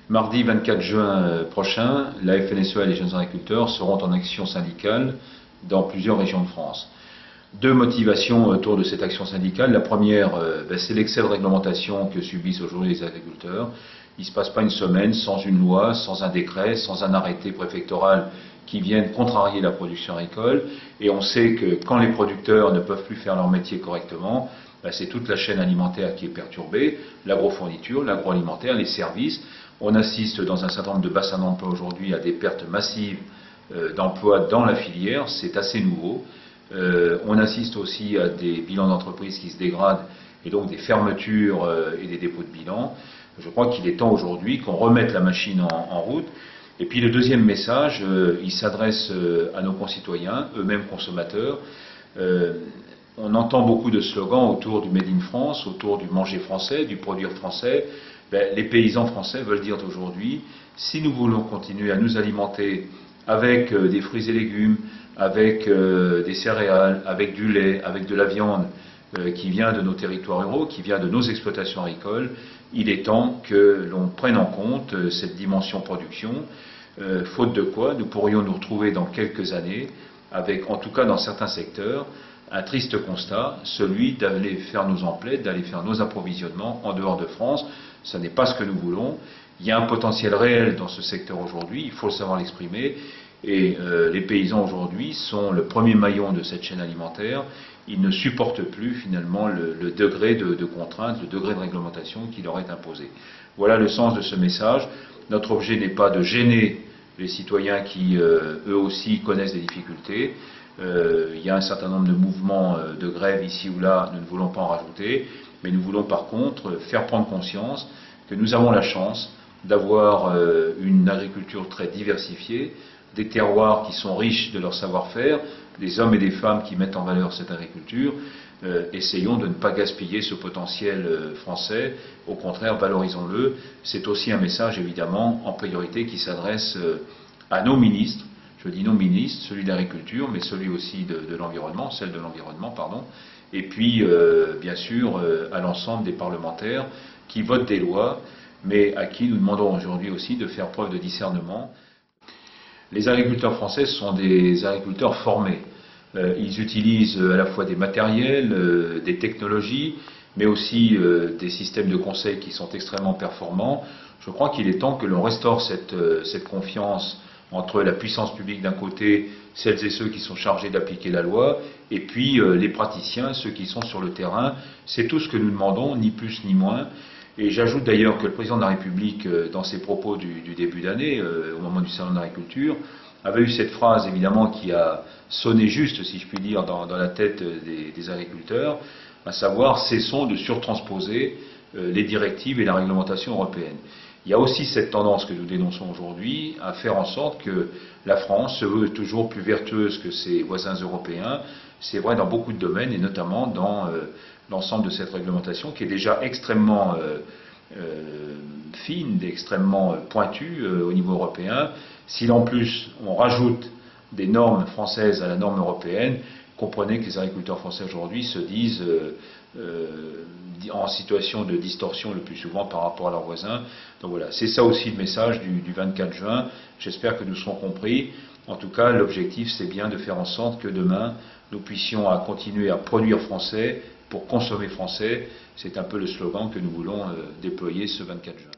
Mardi 24 juin prochain, la FNSEA et les jeunes agriculteurs seront en action syndicale dans plusieurs régions de France. Deux motivations autour de cette action syndicale. La première, c'est l'excès de réglementation que subissent aujourd'hui les agriculteurs. Il ne se passe pas une semaine sans une loi, sans un décret, sans un arrêté préfectoral qui viennent contrarier la production agricole. Et on sait que quand les producteurs ne peuvent plus faire leur métier correctement, c'est toute la chaîne alimentaire qui est perturbée, l'agrofourniture, l'agroalimentaire, les services. On assiste dans un certain nombre de bassins d'emploi aujourd'hui à des pertes massives d'emplois dans la filière, c'est assez nouveau. On assiste aussi à des bilans d'entreprises qui se dégradent et donc des fermetures et des dépôts de bilan. Je crois qu'il est temps aujourd'hui qu'on remette la machine en route. Et puis le deuxième message, il s'adresse à nos concitoyens, eux-mêmes consommateurs. On entend beaucoup de slogans autour du Made in France, autour du manger français, du produire français. Les paysans français veulent dire aujourd'hui, si nous voulons continuer à nous alimenter avec des fruits et légumes, avec des céréales, avec du lait, avec de la viande qui vient de nos territoires ruraux, qui vient de nos exploitations agricoles, il est temps que l'on prenne en compte cette dimension production, faute de quoi nous pourrions nous retrouver dans quelques années avec, en tout cas dans certains secteurs, un triste constat, celui d'aller faire nos emplettes, d'aller faire nos approvisionnements en dehors de France. Ce n'est pas ce que nous voulons. Il y a un potentiel réel dans ce secteur aujourd'hui, il faut le savoir l'exprimer. Et les paysans aujourd'hui sont le premier maillon de cette chaîne alimentaire. Ils ne supportent plus finalement le degré de contrainte, le degré de réglementation qui leur est imposé. Voilà le sens de ce message. Notre objet n'est pas de gêner les citoyens qui eux aussi connaissent des difficultés. Il y a un certain nombre de mouvements de grève ici ou là, nous ne voulons pas en rajouter, mais nous voulons par contre faire prendre conscience que nous avons la chance d'avoir une agriculture très diversifiée, des terroirs qui sont riches de leur savoir-faire, des hommes et des femmes qui mettent en valeur cette agriculture. Essayons de ne pas gaspiller ce potentiel français, au contraire valorisons-le. C'est aussi un message évidemment en priorité qui s'adresse à nos ministres. Je dis nos ministres, celui de l'agriculture, mais celui aussi de l'environnement, celle de l'environnement, pardon, et puis bien sûr à l'ensemble des parlementaires qui votent des lois, mais à qui nous demandons aujourd'hui aussi de faire preuve de discernement. Les agriculteurs français sont des agriculteurs formés. Ils utilisent à la fois des matériels, des technologies, mais aussi des systèmes de conseil qui sont extrêmement performants. Je crois qu'il est temps que l'on restaure cette confiance entre la puissance publique d'un côté, celles et ceux qui sont chargés d'appliquer la loi, et puis les praticiens, ceux qui sont sur le terrain. C'est tout ce que nous demandons, ni plus ni moins. Et j'ajoute d'ailleurs que le président de la République, dans ses propos du début d'année, au moment du salon de l'agriculture, avait eu cette phrase évidemment qui a sonné juste, si je puis dire, dans la tête des agriculteurs, à savoir cessons de surtransposer les directives et la réglementation européenne. Il y a aussi cette tendance que nous dénonçons aujourd'hui à faire en sorte que la France se veut toujours plus vertueuse que ses voisins européens. C'est vrai dans beaucoup de domaines et notamment dans l'ensemble de cette réglementation qui est déjà extrêmement fine, extrêmement pointue au niveau européen. Si en plus on rajoute des normes françaises à la norme européenne, comprenez que les agriculteurs français aujourd'hui se disent en situation de distorsion le plus souvent par rapport à leurs voisins. Donc voilà, c'est ça aussi le message du 24 juin. J'espère que nous serons compris. En tout cas, l'objectif, c'est bien de faire en sorte que demain, nous puissions continuer à produire français pour consommer français. C'est un peu le slogan que nous voulons déployer ce 24 juin.